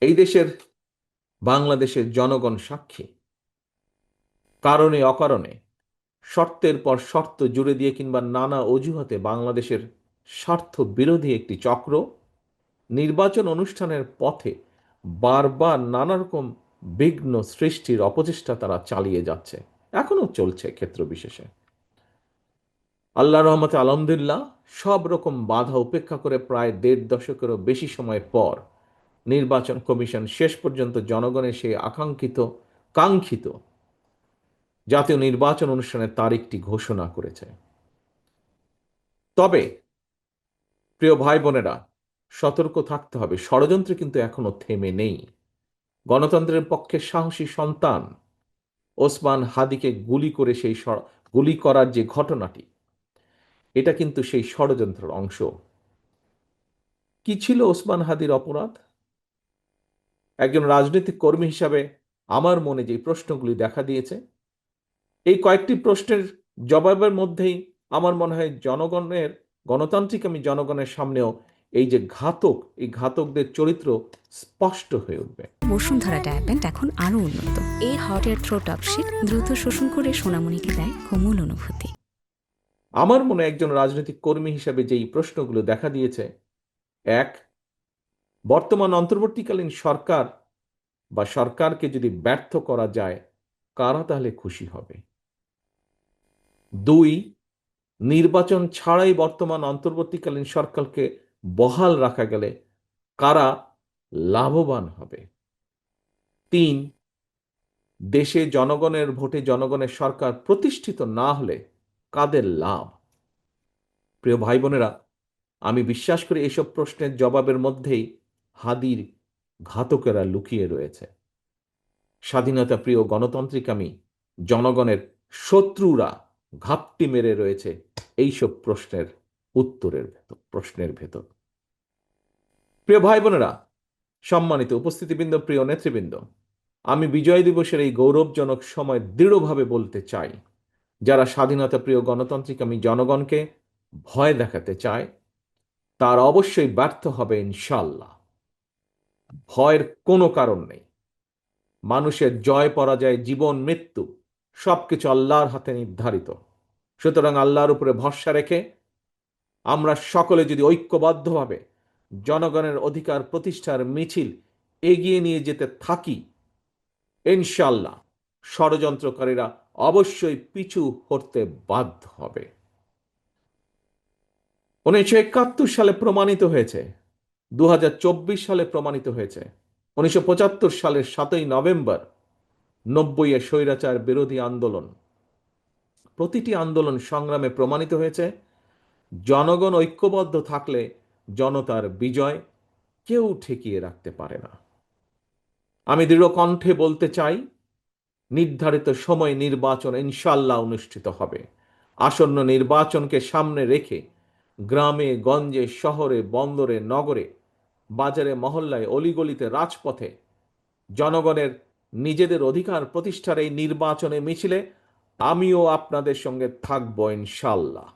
এই দেশের বাংলাদেশের জনগণ সাক্ষী, কারণে অকারণে শর্তের পর শর্ত জুড়ে দিয়ে কিংবা নানা অজুহাতে বাংলাদেশের স্বার্থ বিরোধী একটি চক্র নির্বাচন অনুষ্ঠানের পথে বারবার নানা রকম বিঘ্ন সৃষ্টির অপচেষ্টা তারা চালিয়ে যাচ্ছে, এখনো চলছে ক্ষেত্র বিশেষে। আল্লাহ রহমতে আলহামদুলিল্লাহ সব রকম বাধা উপেক্ষা করে প্রায় ১.৫ দশকেরও বেশি সময় পর নির্বাচন কমিশন শেষ পর্যন্ত জনগণের সেই কাঙ্ক্ষিত জাতীয় নির্বাচন অনুষ্ঠানের তারিখটি ঘোষণা করেছে। তবে প্রিয় ভাই বোনেরা, সতর্ক থাকতে হবে, ষড়যন্ত্র কিন্তু এখনো থেমে নেই। গণতন্ত্রের পক্ষে সাহসী সন্তান ওসমান হাদিকে গুলি করার যে ঘটনাটি, এটা কিন্তু সেই ষড়যন্ত্রের অংশ। কি ছিল ওসমান হাদির অপরাধ? একজন রাজনৈতিক কর্মী হিসাবে আমার মনে যে প্রশ্নগুলি দেখা দিয়েছে, এই কয়েকটি প্রশ্নের জবাবের মধ্যেই আমার মনে হয় গণতান্ত্রিক জনগণের সামনেও এই যে এই ঘাতকদের চরিত্র স্পষ্ট হয়ে উঠবে। বসুন্ধরা ডায়াপেন্ট এখন আরো উন্নত। এই হট এয়ার থ্রো টপশিট দ্রুত শোষণ করে সোনামণিকে দেয় কোমল অনুভূতি। আমার মনে একজন রাজনৈতিক কর্মী হিসাবে যেই প্রশ্নগুলো দেখা দিয়েছে, এক, বর্তমান অন্তর্বর্তীকালীন সরকার বা সরকারকে যদি ব্যর্থ করা যায়, কারা তাহলে খুশি হবে? দুই, নির্বাচন ছাড়াই বর্তমান অন্তর্বর্তীকালীন সরকারকে বহাল রাখা গেলে কারা লাভবান হবে? তিন, দেশে জনগণের ভোটে জনগণের সরকার প্রতিষ্ঠিত না হলে কাদের লাভ? প্রিয় ভাই বোনেরা, আমি বিশ্বাস করি এসব প্রশ্নের জবাবের মধ্যেই হাদির ঘাতকেরা লুকিয়ে রয়েছে। স্বাধীনতা প্রিয় গণতান্ত্রিকামী জনগণের শত্রুরা ঘাপটি মেরে রয়েছে এইসব প্রশ্নের ভেতর। প্রিয় ভাই বোনেরা, সম্মানিত উপস্থিতিবৃন্দ, প্রিয় নেতৃবৃন্দ, আমি বিজয় দিবসের এই গৌরবজনক সময় দৃঢ়ভাবে বলতে চাই, যারা স্বাধীনতা প্রিয় গণতান্ত্রিকামী জনগণকে ভয় দেখাতে চায়, তার অবশ্যই ব্যর্থ হবে ইনশাল্লাহ। ভয়ের কোনো কারণ নেই। মানুষের জয় পরাজয়, জীবন মৃত্যু সবকিছু আল্লাহর হাতে নির্ধারিত। সুতরাং আল্লাহর উপরে ভরসা রেখে আমরা সকলে যদি ঐক্যবদ্ধভাবে জনগণের অধিকার প্রতিষ্ঠার মিছিল এগিয়ে নিয়ে যেতে থাকি, ইনশাল্লাহ ষড়যন্ত্রকারীরা অবশ্যই পিছু হটতে বাধ্য হবে। 1971 সালে প্রমাণিত হয়েছে, 2024 সালে প্রমাণিত হয়েছে, 1975 সালের 7ই নভেম্বর 90-এ স্বৈরাচার বিরোধী আন্দোলন, প্রতিটি আন্দোলন সংগ্রামে প্রমাণিত হয়েছে, জনগণ ঐক্যবদ্ধ থাকলে জনতার বিজয় কেউ ঠেকিয়ে রাখতে পারে না। আমি দৃঢ় কণ্ঠে বলতে চাই, নির্ধারিত সময় নির্বাচন ইনশাল্লাহ অনুষ্ঠিত হবে। আসন্ন নির্বাচনকে সামনে রেখে গ্রামে গঞ্জে, শহরে বন্দরে, নগরে, বাজারে মহল্লায়, অলিগলিতে, রাজপথে জনগণের নিজেদের অধিকার প্রতিষ্ঠার এই নির্বাচনে মিছিলে আমিও আপনাদের সঙ্গে থাকবো ইনশাল্লাহ।